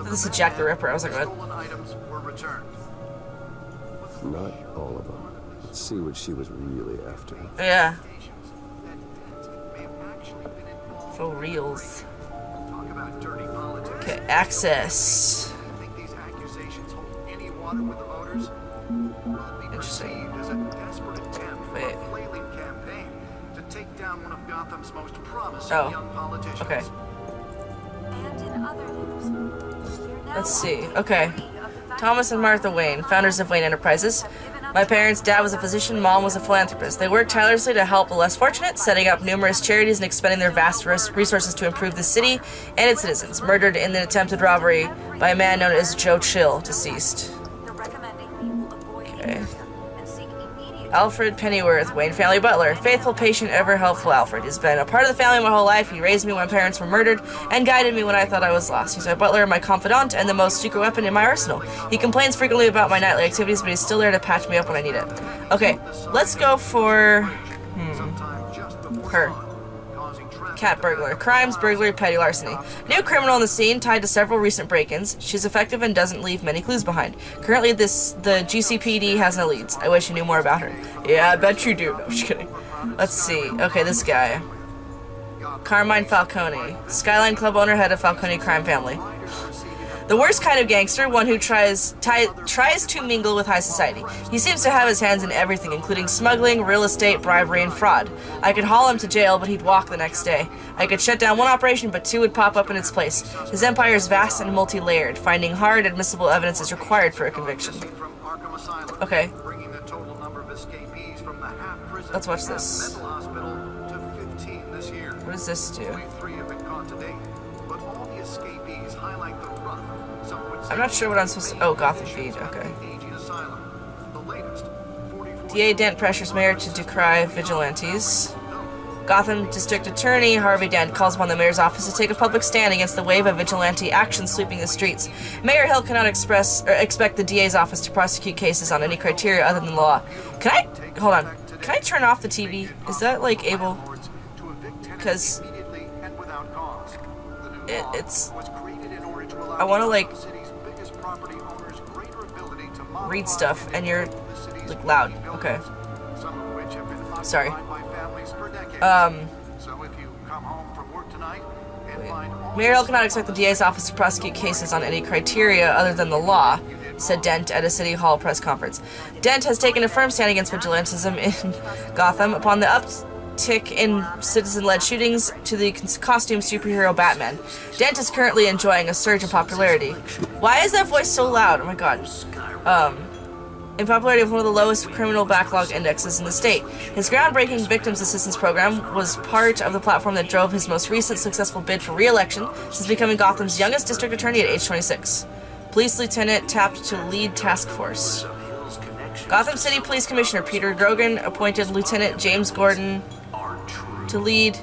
This is Jack the Ripper. I was like, what? Stolen items were returned. Not all of them. Let's see what she was really after. Yeah. May have actually been involved. For reals. Talk about dirty politics. Okay, access. Think these accusations hold any water with the voters? Will it be Interesting. perceived as a desperate attempt for Wait. a flailing campaign to take down one of Gotham's most promising Oh. young politicians? Okay. And in other news, we're now Let's see. on Okay. day 3 of the Thomas and Martha Wayne, founders of Wayne Enterprises. My parents, dad was a physician, mom was a philanthropist. They worked tirelessly to help the less fortunate, setting up numerous charities and expending their vast resources to improve the city and its citizens. Murdered in an attempted robbery by a man known as Joe Chill, deceased. They're recommending people avoid the Okay. area and seek immediate Alfred Pennyworth, Wayne family butler. Faithful, patient, ever helpful Alfred. He's been a part of the family my whole life. He raised me when my parents were murdered and guided me when I thought I was lost. He's my butler, my confidant, and the most secret weapon in my arsenal. He complains frequently about my nightly activities, but he's still there to patch me up when I need it. Okay, let's go for Sometime just before her. dawn, causing traffic Cat burglar. Crimes, burglary, petty larceny. New criminal on the scene, tied to several recent break-ins. She's effective and doesn't leave many clues behind. Currently, the GCPD has no leads. I wish I knew more about her. Yeah, I bet you do. No, I'm just kidding. Let's see. Okay, this guy. Carmine Falcone. Skyline Club owner, head of Falcone crime family. The worst kind of gangster, one who tries to mingle with high society. He seems to have his hands in everything, including smuggling, real estate, bribery, and fraud. I could haul him to jail, but he'd walk the next day. I could shut down one operation, but two would pop up in its place. His empire is vast and multi-layered. Finding hard, admissible evidence is required for a conviction. from Arkham Asylum, Okay, bringing the total number of escapees from the half-prison let's watch this. mental hospital to 15 this year. What does this do? Only 3 have been caught to date, but all the escapees highlight the rough. Some would say I'm not sure what I'm supposed to... Oh, Gotham feed, okay. aging asylum. The latest, 44 DA Dent pressures mayor to decry vigilantes. Gotham District Attorney Harvey Dent calls upon the mayor's office to take a public stand against the wave of vigilante action sweeping the streets. Mayor Hill cannot expect the DA's office to prosecute cases on any criteria other than the law. Can I... Hold on. Can I turn off the TV? Is that, like, able... to evict tenants Because immediately and without cause. The new law it's... was created in order to allow I want to, like, the city's biggest property owners greater ability to read modify stuff, and you're, the city's like, loud. buildings, Okay. some of which have been Sorry. occupied by families for decades. So if you come home from work tonight and find all Mayor Hill cannot expect the DA's office to prosecute cases on any criteria other than the law, said Dent at a City Hall press conference. Dent has taken a firm stand against vigilantism in Gotham upon the uptick in citizen-led shootings to the costume superhero Batman. Dent is currently enjoying a surge in popularity. Why is that voice so loud? Oh my god. In popularity with one of the lowest criminal backlog indexes in the state. His groundbreaking Victims Assistance Program was part of the platform that drove his most recent successful bid for re-election since becoming Gotham's youngest district attorney at age 26. Police lieutenant tapped to lead task force. Gotham City Police Commissioner Peter Grogan appointed Lieutenant James Gordon to lead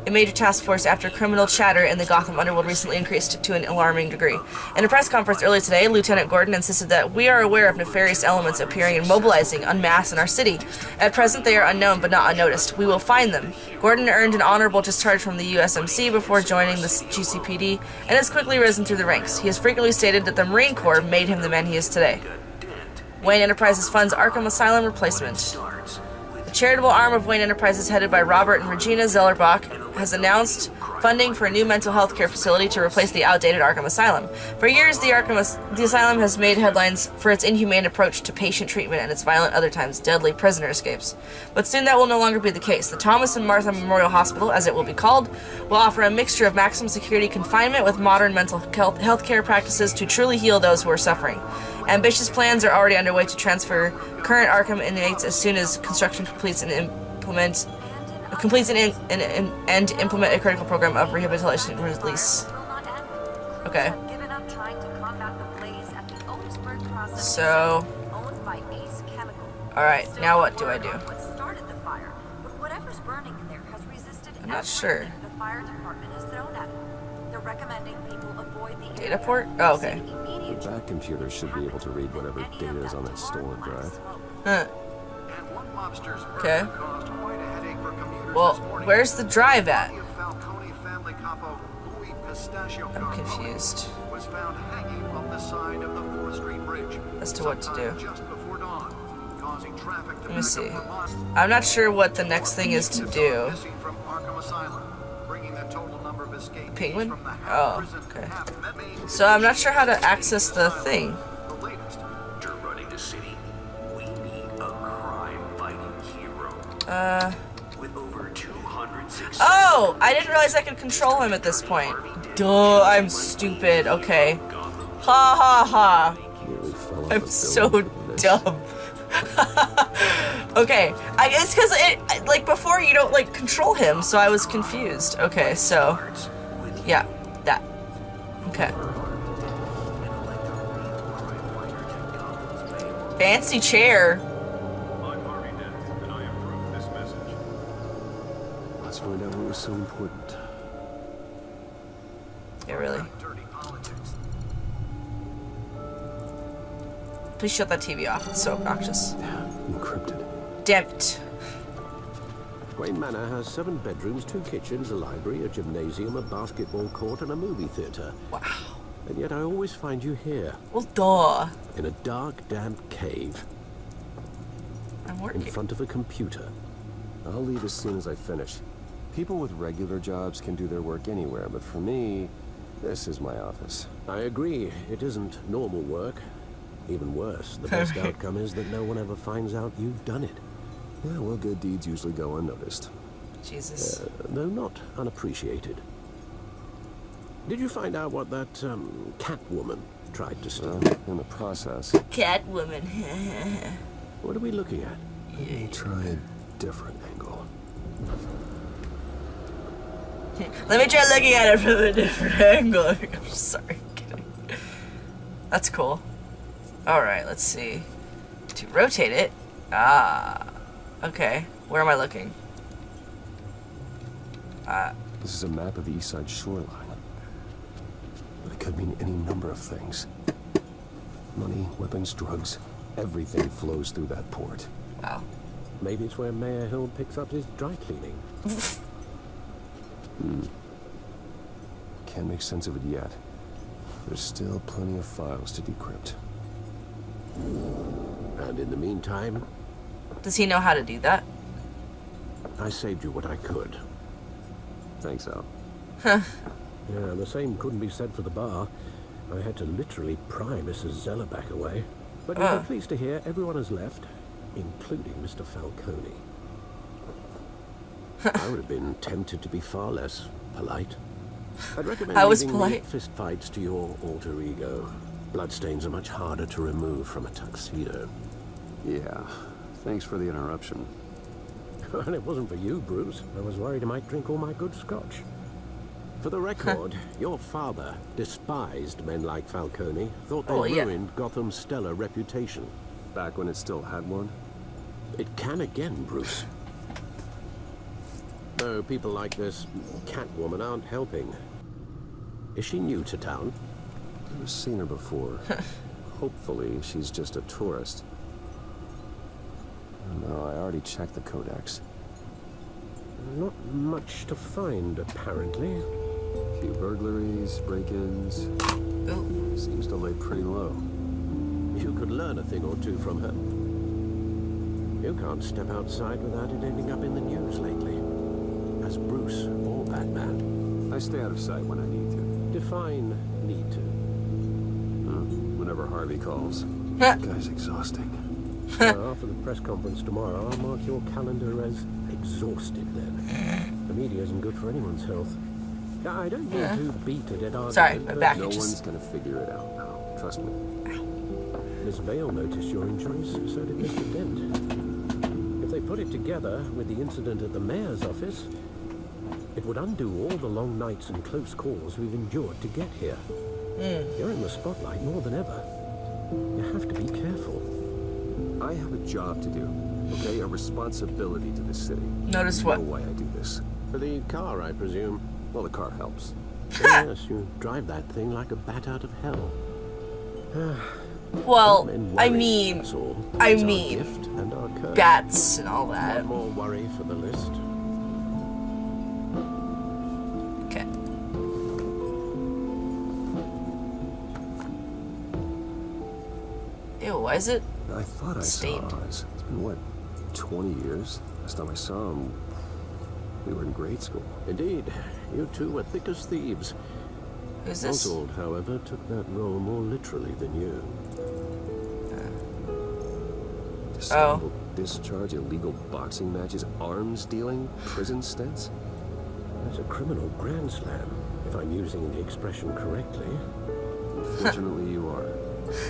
a major task force after criminal chatter in the Gotham underworld recently increased to an alarming degree. In a press conference earlier today, Lieutenant Gordon insisted that we are aware of nefarious elements appearing and mobilizing en masse in our city. At present, they are unknown but not unnoticed. We will find them. Gordon earned an honorable discharge from the USMC before joining the GCPD and has quickly risen through the ranks. He has frequently stated that the Marine Corps made him the man he is today. Wayne Enterprises funds Arkham Asylum replacement. The charitable arm of Wayne Enterprises, headed by Robert and Regina Zellerbach, has announced funding for a new mental health care facility to replace the outdated Arkham Asylum. For years, the asylum has made headlines for its inhumane approach to patient treatment and its violent, other times deadly prisoner escapes. But soon that will no longer be the case. The Thomas and Martha Memorial Hospital, as it will be called, will offer a mixture of maximum security confinement with modern mental health care practices to truly heal those who are suffering. Ambitious plans are already underway to transfer current Arkham inmates as soon as construction completes and implement a critical program of rehabilitation and release. Okay. So, alright, now what do I do? I'm not sure. Data port? Oh, okay. The back computer should be able to read whatever data is on that stolen drive. Huh. Okay. Well, where's the drive at? I'm confused. was found as to what to do. Just before dawn, causing traffic to Let me back see. up for miles. I'm not sure what the next thing is to do. Missing from Arkham Asylum, bringing the total number of escapees Penguin? from the Oh, prison okay. half. That means So I'm not sure how to access the thing. the latest. After running the city, we need a crime-fighting hero. With over 206. Oh! I didn't realize I could control him at this point. Duh, I'm stupid. Okay. Ha ha ha. Nearly fell off I'm a so building for this. dumb. Okay, it's because like before you don't like control him, so I was confused. Okay, so yeah, that. Okay. Fancy chair. I'm Harvey Dent, and I approve this message. Let's find out what was so important. Yeah, really. Dirty politics. Please shut that TV off. It's so obnoxious. Encrypted. Damn it. Wayne Manor has 7 bedrooms, 2 kitchens, a library, a gymnasium, a basketball court, and a movie theater. Wow. And yet I always find you here, Well, duh. in a dark, damp cave, I'm in working. front of a computer. I'll leave as soon as I finish. People with regular jobs can do their work anywhere, but for me, this is my office. I agree, it isn't normal work. Even worse, the best outcome is that no one ever finds out you've done it. Yeah, well, good deeds usually go unnoticed. Jesus. Though not unappreciated. Did you find out what that, cat woman tried to steal? In the process, Catwoman. What are we looking at? let me try a different angle. Let me try looking at it from a different angle. I'm sorry, I'm kidding. That's cool. Alright, let's see. To rotate it. Ah. Okay. Where am I looking? This is a map of the east side shoreline. But it could mean any number of things. Money, weapons, drugs, everything flows through that port. Wow. Maybe it's where Mayor Hill picks up his dry cleaning. Can't make sense of it yet. There's still plenty of files to decrypt. And in the meantime, Does he know how to do that? I saved you what I could. Thanks, Al. Yeah, the same couldn't be said for the bar. I had to literally pry Mrs. Zellerback away. But you'll be pleased to hear everyone has left, including Mr. Falcone. I would have been tempted to be far less polite. I'd recommend I was leaving polite. fist fights to your alter ego. Bloodstains are much harder to remove from a tuxedo. Yeah, thanks for the interruption. And it wasn't for you, Bruce. I was worried I might drink all my good scotch. For the record, your father despised men like Falcone, thought they Oh, yeah. ruined Gotham's stellar reputation. Back when it still had one? It can again, Bruce. No, people like this Catwoman aren't helping. Is she new to town? I've seen her before. Hopefully, she's just a tourist. No, I already checked the codex. Not much to find, apparently. A few burglaries, break-ins. Ooh. Seems to lay pretty low. You could learn a thing or two from her. You can't step outside without it ending up in the news lately. As Bruce or Batman. I stay out of sight when I need to. Define need to. Whenever Harvey calls. That guy's exhausting. After the press conference tomorrow, I'll mark your calendar as exhausted then. The media isn't good for anyone's health. I don't mean to beat a dead argument. Sorry, my but back No itches. one's gonna figure it out now. Trust me. Miss Vale noticed your injuries, so did Mr. Dent. If they put it together with the incident at the mayor's office, it would undo all the long nights and close calls we've endured to get here. You're in the spotlight more than ever. You have to be careful. I have a job to do, okay? A responsibility to this city. Notice You what? know why I do this. For the car, I presume. Well, the car helps. Yes, you drive that thing like a bat out of hell. Well, Men I worry, mean, that's all. I It's our mean, gift and our curse. bats and all that. One more worry for the list. Okay. Ew, why is it? I thought I stained? saw Oz. It's been, what, 20 years? Last time I saw him, we were in grade school. Indeed, you two were thick as thieves. Who's this? Oswald, however, took that role more literally than you. Dishonorable discharge, illegal boxing matches, arms dealing, prison stints. That's a criminal grand slam, if I'm using the expression correctly. Unfortunately, you are.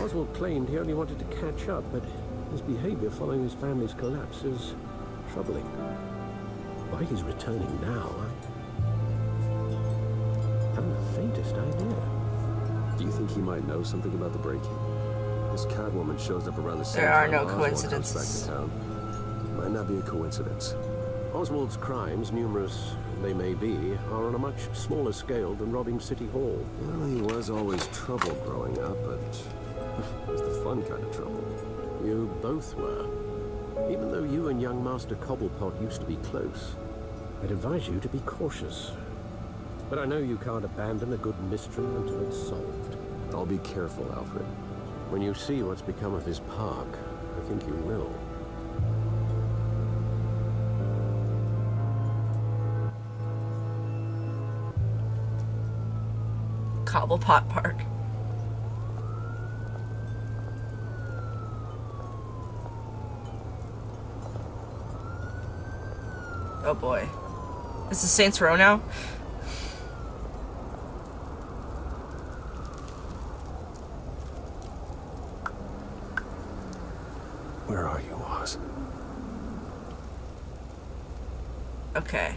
Oswald claimed he only wanted to catch up, but his behavior following his family's collapse is troubling. Why he's returning now, I haven't the faintest idea. Do you think he might know something about the break-in? This Catwoman shows up around the same There are time no Oswald comes coincidences. back to town. Might not be a coincidence. Oswald's crimes, numerous they may be, are on a much smaller scale than robbing City Hall. Well, he was always trouble growing up, but it was the fun kind of trouble. You both were. Even though you and young Master Cobblepot used to be close, I'd advise you to be cautious. But I know you can't abandon a good mystery until it's solved. I'll be careful, Alfred. When you see what's become of his park, I think you will. Cobblepot Park. Oh boy. This is Saints Row now? Where are you, Oz? Okay.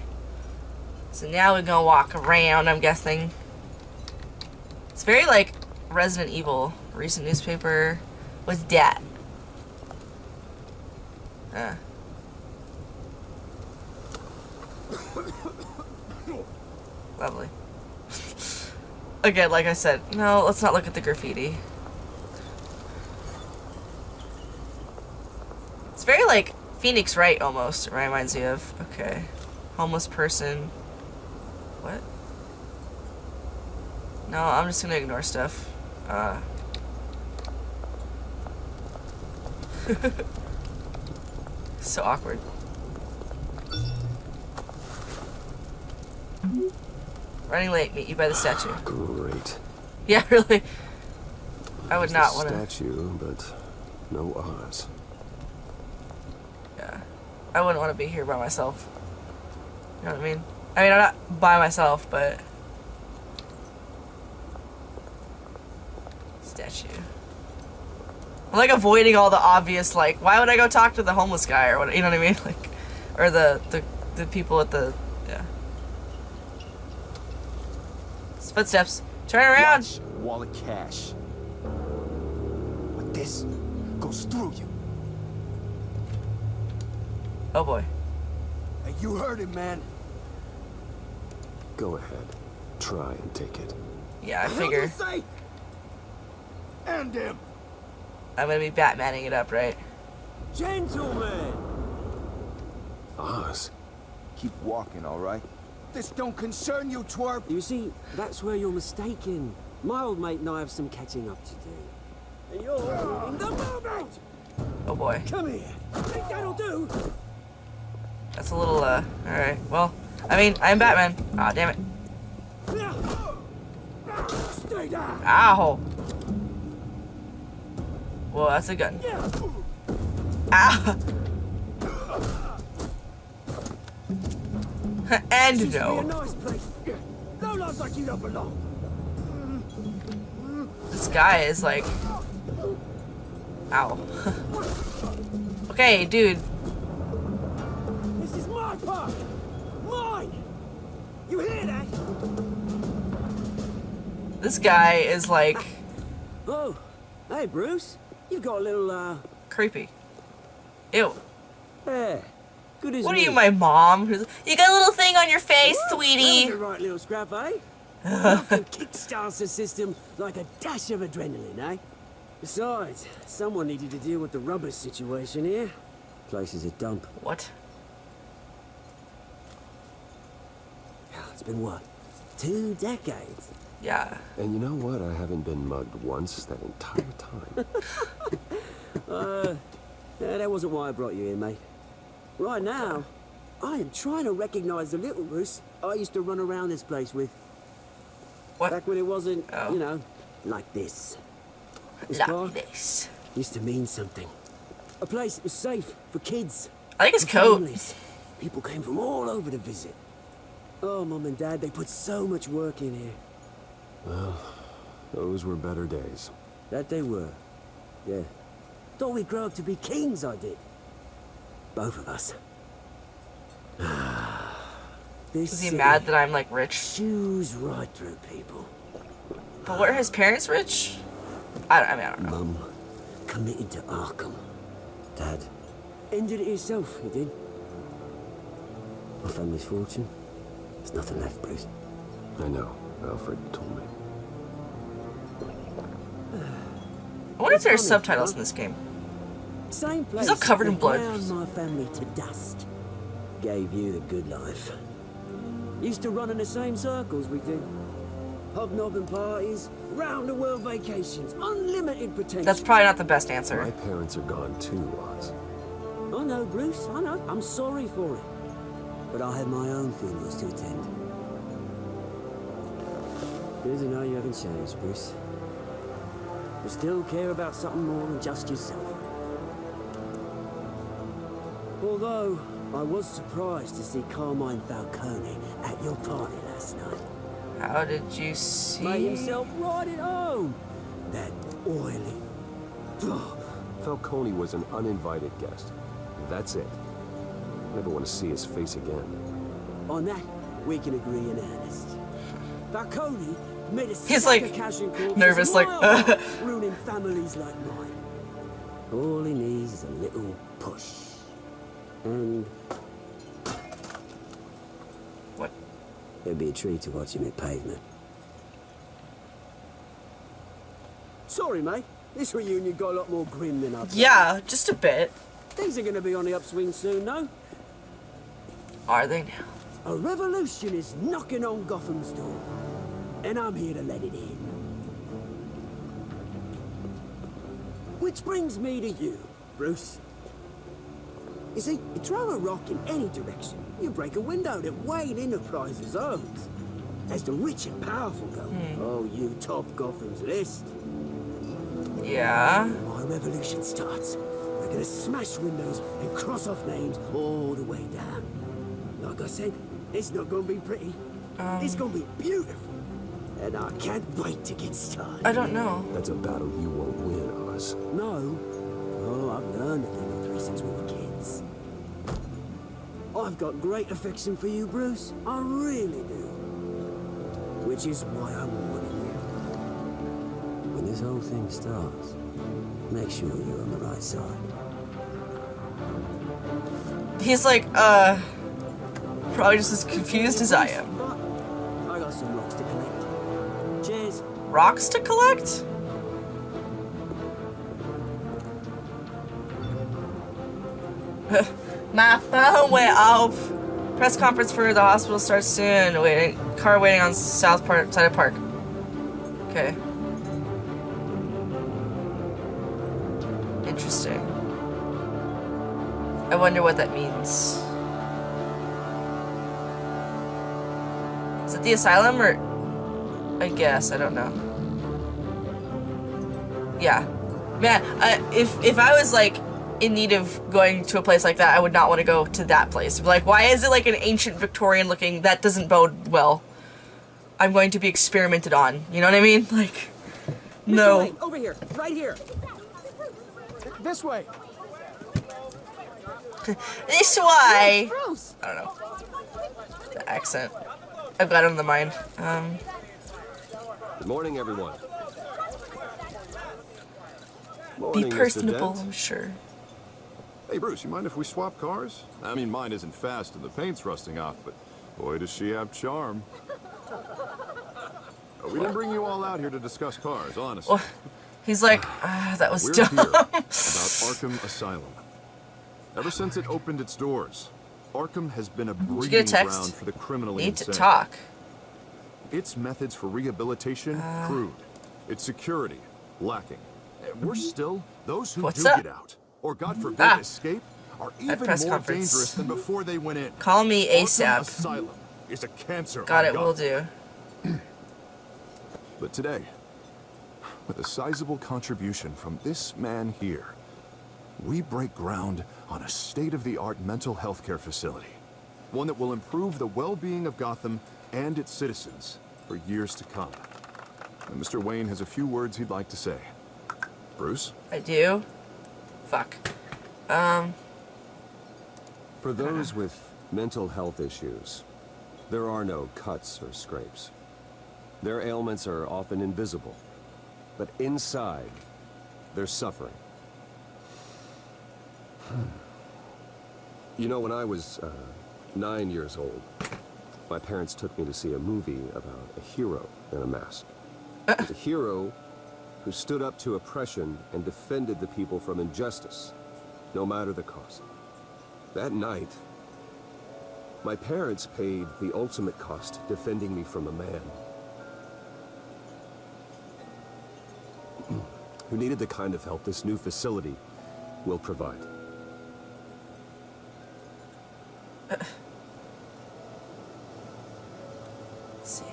So now we're gonna walk around, I'm guessing. It's very like Resident Evil. Recent newspaper. What's that? Lovely. Again, like I said, no, let's not look at the graffiti. It's very like Phoenix Wright almost, it reminds me of. Okay. Homeless person. What? No, I'm just gonna ignore stuff. So awkward. Running late, meet you by the statue. Great. Yeah, really. I would There's not the want to. statue, but no Oz. Yeah. I wouldn't want to be here by myself. You know what I mean? I mean, I'm not by myself, but... Statue. I'm like avoiding all the obvious, like, why would I go talk to the homeless guy or what, you know what I mean? Like, or the people at the, yeah. It's footsteps. Turn around! Watch, wall of cash. But this goes through you. Oh boy. Hey, you heard it, man. Go ahead. Try and take it. Yeah, I What figure. did you say? And him. I'm gonna be Batmaning it up, right? Gentlemen. Oz? Keep walking, all right? This don't concern you, twerp. You see, that's where you're mistaken. My old mate and I have some catching up to do. And you're in the moment! Oh boy. Come here. Think that'll do? That's a little, alright. Well, I mean, I'm Batman. Aw, damn it. Stay down! Ow! Whoa, that's a gun. Ow! And Be a no. nice place. No lives like you don't belong. This guy is like... Ow. Okay, dude. This is my park. Mine. You hear that? This guy is like... Oh, hey Bruce. You've got a little creepy. Ew. Yeah. Good as What are new. you, my mom? You got a little thing on your face, That sweetie. was a right little scrap, eh? Nothing kickstarts the system like a dash of adrenaline, eh? Besides, someone needed to deal with the rubbish situation here. Place is a dump. What? It's been what? 2 decades? Yeah. And you know what? I haven't been mugged once that entire time. Yeah, that wasn't why I brought you here, mate. Right now, I am trying to recognize the little Bruce I used to run around this place with. What? Back when it wasn't, Oh. you know, like this. This Like park this. used to mean something. A place that was safe for kids. I like his for coat. families. People came from all over to visit. Oh, Mum and Dad, they put so much work in here. Well, those were better days. That they were. Yeah. Thought we'd grow up to be kings, I did. Both of us. This Is he city mad that I'm like rich? chews right through people. But were his parents rich? I don't know. Mum committed to Arkham. Dad ended it himself, he did. My family's fortune. There's nothing left, Bruce. I know. Alfred told me. I wonder if there's Funny, subtitles huh? in this game. Same place. all covered in that blood. ground my family to dust. Gave you the good life. Used to run in the same circles we did. Hobnobbing parties, round the world vacations, unlimited potential. That's probably not the best My answer. parents are gone too, Oz. I know, Bruce, I know. I'm sorry for it. But I have my own funerals to attend. Good to know you haven't changed, Bruce. You still care about something more than just yourself. Although, I was surprised to see Carmine Falcone at your party last night. How did you see? Made himself right at home. That oily... Falcone was an uninvited guest. That's it. Never want to see his face again. On that, we can agree in earnest. Falcone made a He's like nervous, like ruining families like mine. All he needs is a little push. And What? it'd be a treat to watch him hit pavement. Sorry, mate. This reunion got a lot more grim than I thought. Yeah, just a bit. Things are gonna be on the upswing soon, no? Are they now? A revolution is knocking on Gotham's door, and I'm here to let it in. Which brings me to you, Bruce. You see, you throw a rock in any direction, you break a window that Wayne Enterprises owns. As the rich and powerful go, oh, you top Gotham's list. Yeah. My revolution starts. We're gonna smash windows and cross off names all the way down. Like I said, it's not gonna be pretty. It's gonna be beautiful. And I can't wait to get started. I don't know. That's a battle you won't win, Oz. No. Oh, I've learned a thing or three since we were kids. I've got great affection for you, Bruce. I really do. Which is why I'm warning you. When this whole thing starts, make sure you're on the right side. He's like, probably just as confused as I am. But I got some rocks to collect. Cheers. Rocks to collect? My phone went off. Press conference for the hospital starts soon. Waiting, car waiting on south part side of park. Okay. Interesting. I wonder what that means. Is it the asylum or? I guess I don't know. Yeah, man. If I was like in need of going to a place like that, I would not want to go to that place. Like, why is it like an ancient Victorian looking? That doesn't bode well. I'm going to be experimented on. You know what I mean? Like, no. Wait, over here, right here. This way. This way. Bruce. I don't know. The accent. I've got it on the mind. Good morning, everyone. Be Morning, Mr. personable, Dent. I'm sure. Hey, Bruce, you mind if we swap cars? I mean, mine isn't fast and the paint's rusting off, but boy, does she have charm. We didn't bring you all out here to discuss cars, honestly. Well, he's like, that was We're dumb. here about Arkham Asylum. Ever since it opened its doors, Arkham has been a Did you breeding get a text? ground for the criminally Need to insane. talk. Its methods for rehabilitation, crude. Its security, lacking. Worse still, those who What's do up? get out, or God forbid Ah. escape, are At even press more conference. dangerous than before they went in. Call me Arkham ASAP. Asylum is a cancer Got on it, will Gotham. do. But today, with a sizable contribution from this man here, we break ground on a state-of-the-art mental health care facility. One that will improve the well-being of Gotham and its citizens for years to come. And Mr. Wayne has a few words he'd like to say. Bruce? I do? Fuck. For those with mental health issues, there are no cuts or scrapes. Their ailments are often invisible, but inside, they're suffering. You know, when I was 9 years old, my parents took me to see a movie about a hero in a mask. It was a hero who stood up to oppression and defended the people from injustice, no matter the cost. That night, my parents paid the ultimate cost defending me from a man who needed the kind of help this new facility will provide. Let's see.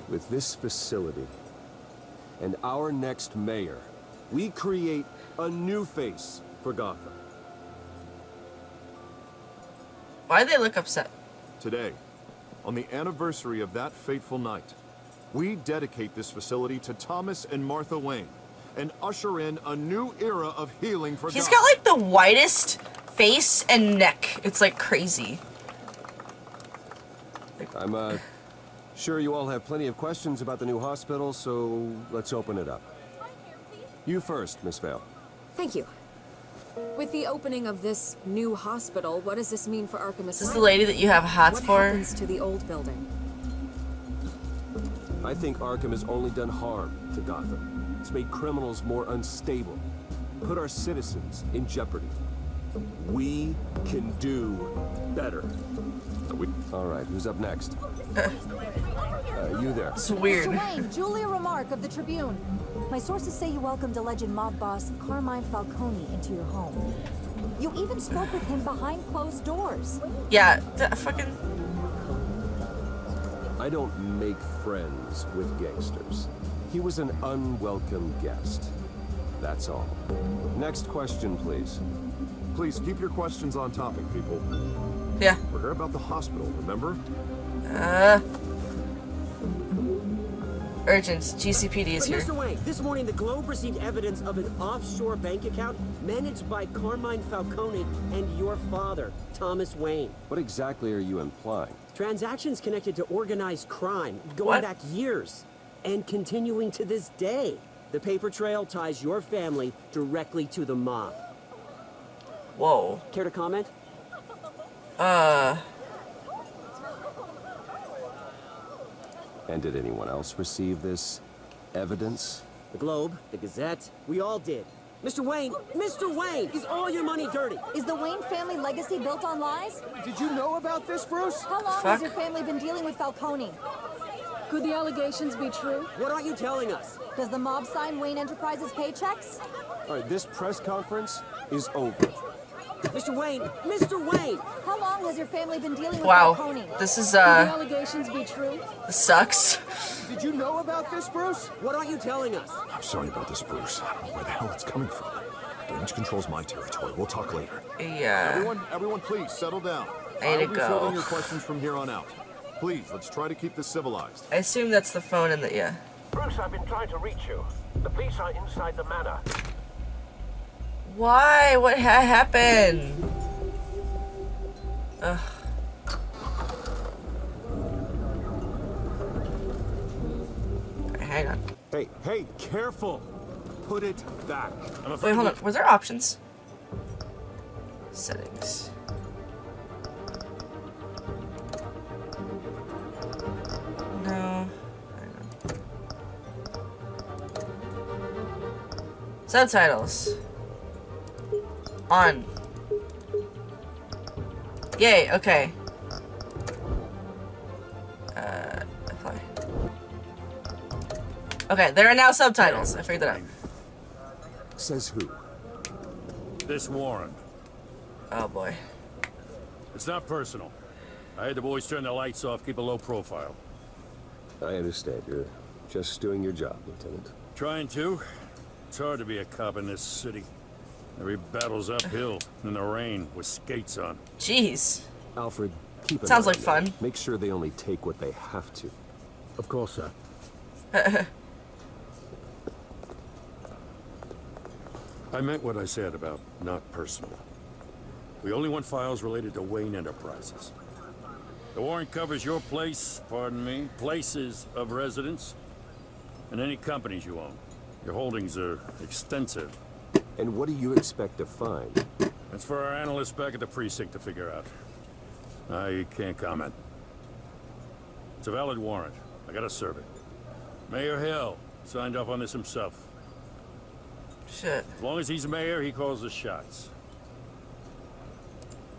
With this facility and our next mayor, we create a new face for Gotham. Why'd they look upset? Today, on the anniversary of that fateful night, we dedicate this facility to Thomas and Martha Wayne and usher in a new era of healing for He's Gotham. got like the whitest face and neck. It's like crazy. I'm sure you all have plenty of questions about the new hospital, so let's open it up. You first, Miss Vale. Thank you. With the opening of this new hospital, what does this mean for Arkham Asylum? Is this the lady that you have hots what for? happens to the old building? I think Arkham has only done harm to Gotham. It's made criminals more unstable, put our citizens in jeopardy. We can do better. All right, who's up next? You there. It's weird. Mr. Wayne, Julia Remark of the Tribune. My sources say you welcomed alleged mob boss Carmine Falcone into your home. You even spoke with him behind closed doors. Yeah, fucking... I don't make friends with gangsters. He was an unwelcome guest. That's all. Next question, please. Please keep your questions on topic, people. Yeah. We're here about the hospital, remember? Urgent. GCPD is But here. Mr. Wayne, this morning the Globe received evidence of an offshore bank account managed by Carmine Falcone and your father, Thomas Wayne. What exactly are you implying? Transactions connected to organized crime going What? back years and continuing to this day. The paper trail ties your family directly to the mob. Whoa. Care to comment? And did anyone else receive this evidence? The Globe, the Gazette, we all did. Mr. Wayne, is all your money dirty? Is the Wayne family legacy built on lies? Did you know about this, Bruce? How long Fuck. has your family been dealing with Falcone? Could the allegations be true? What aren't you telling us? Does the mob sign Wayne Enterprises paychecks? All right, this press conference is over. Mr. Wayne! How long has your family been dealing with Wow. Falcone? This is, Could the allegations be true? this sucks. Did you know about this, Bruce? What aren't you telling us? I'm sorry about this, Bruce. I don't know where the hell it's coming from. Damage control's my territory. We'll talk later. Yeah. Everyone, please settle down. Way to I'll be fielding go. your questions from here on out. Please, let's try to keep this civilized. I assume that's the phone in the, yeah. Bruce, I've been trying to reach you. The police are inside the manor. Why? What happened? Ugh. Hang on. Hey, careful! Put it back. Wait, hold on. Was there options? Settings. No. Hang on. Subtitles. On. Yay, okay. Apply. Okay, there are now subtitles. I figured that out. Says who? This warrant. Oh boy. It's not personal. I had the boys turn the lights off, keep a low profile. I understand. You're just doing your job, Lieutenant. Trying to. It's hard to be a cop in this city. Every battle's uphill, in the rain, with skates on. Jeez. Alfred, keep an Sounds eye like on them. fun. Make sure they only take what they have to. Of course, sir. I meant what I said about not personal. We only want files related to Wayne Enterprises. The warrant covers your place, pardon me, places of residence, and any companies you own. Your holdings are extensive. And what do you expect to find? That's for our analysts back at the precinct to figure out. I can't comment. It's a valid warrant. I gotta serve it. Mayor Hill signed off on this himself. Shit. As long as he's mayor, he calls the shots.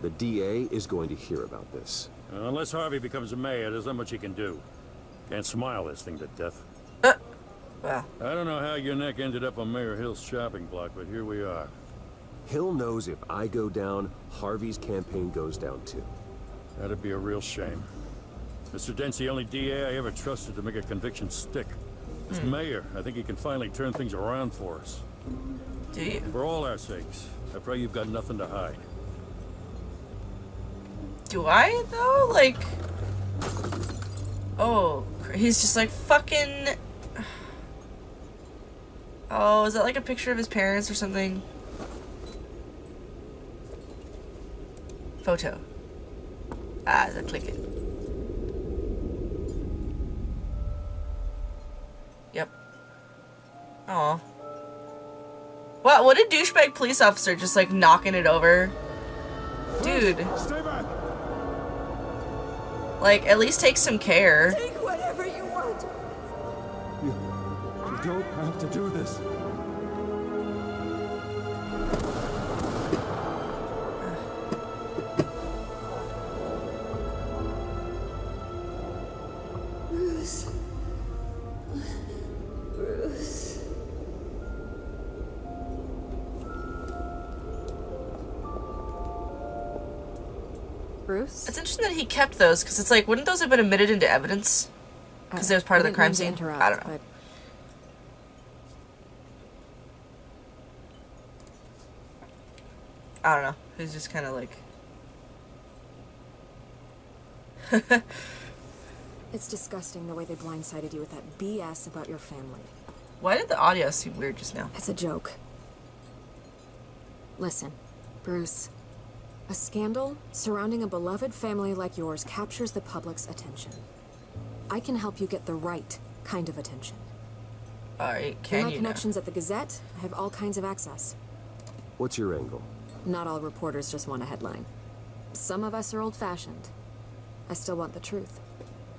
The DA is going to hear about this. Unless Harvey becomes a mayor, there's not much he can do. Can't smile this thing to death. Well. I don't know how your neck ended up on Mayor Hill's shopping block, but here we are. Hill knows if I go down, Harvey's campaign goes down too. That'd be a real shame. Mr. Dent's the only DA I ever trusted to make a conviction stick. As mayor, I think he can finally turn things around for us. Do you? For all our sakes, I pray you've got nothing to hide. Do I, though? Like... Oh, he's just like, fucking... Oh, is that like a picture of his parents or something? Photo. Ah, click it. Yep. Aw. What a douchebag police officer just like knocking it over. Dude. Stay back. Like, at least take some care. Take whatever you want. You don't have to do this. Bruce. Bruce. Bruce? It's interesting that he kept those, because it's like, wouldn't those have been admitted into evidence? Because it was part of the crime scene? I don't know. I don't know. He's just kind of like... It's disgusting the way they blindsided you with that BS about your family. Why did the audio seem weird just now? It's a joke. Listen, Bruce. A scandal surrounding a beloved family like yours captures the public's attention. I can help you get the right kind of attention. Alright, Through can my you connections at the Gazette, I have all kinds of access. What's your angle? Not all reporters just want a headline. Some of us are old-fashioned. I still want the truth.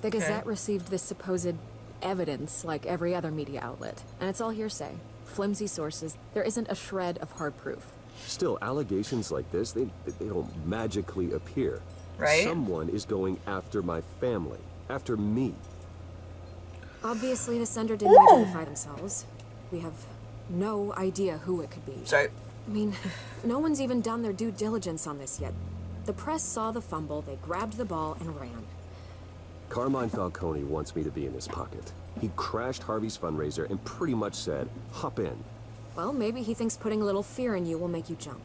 The Gazette received this supposed evidence like every other media outlet, and it's all hearsay. Flimsy sources. There isn't a shred of hard proof. Still, allegations like this, they don't magically appear. Right? Someone is going after my family. After me. Obviously, the sender didn't identify themselves. We have no idea who it could be. Sorry. I mean, no one's even done their due diligence on this yet. The press saw the fumble, they grabbed the ball and ran. Carmine Falcone wants me to be in his pocket. He crashed Harvey's fundraiser and pretty much said, hop in. Well, maybe he thinks putting a little fear in you will make you jump.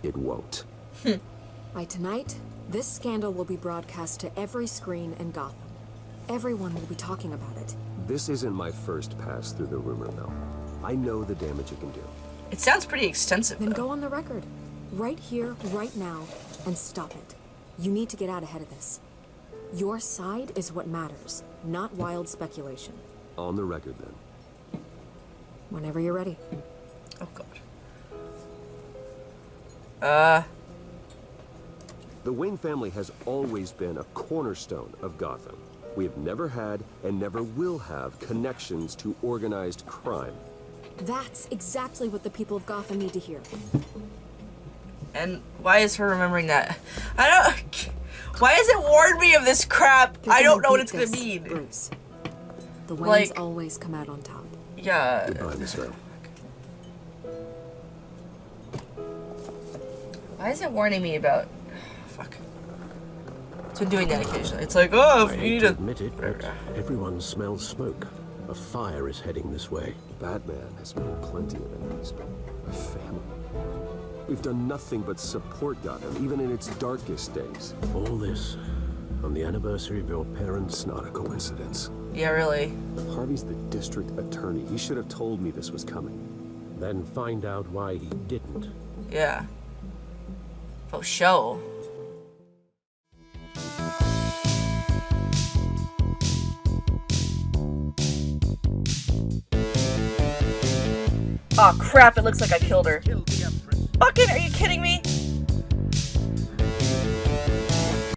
It won't. By tonight, this scandal will be broadcast to every screen in Gotham. Everyone will be talking about it. This isn't my first pass through the rumor mill. I know the damage it can do. It sounds pretty extensive, Then though. go on the record. Right here, right now, and stop it. You need to get out ahead of this. Your side is what matters, not wild speculation. On the record, then. Whenever you're ready. Oh, God. The Wayne family has always been a cornerstone of Gotham. We have never had and never will have connections to organized crime. That's exactly what the people of Gotham need to hear. And why is her remembering that? I don't... Why has it warned me of this crap? I don't know what it's gonna mean. Bruce. The Waynes Like... always come out on top. Yeah. Goodbye, Miss Vale. Why is it warning me about... Fuck. It's been doing that occasionally. It's like, oh, I if you hate need to a... admit it, but everyone smells smoke. A fire is heading this way. Batman has made plenty of enemies, but my family... We've done nothing but support Gotham, even in its darkest days. All this on the anniversary of your parents' It's not a coincidence. Yeah, really. Harvey's the district attorney. He should have told me this was coming. Then find out why he didn't. Yeah. For sure. Oh crap, it looks like I killed her. Fucking, are you kidding me?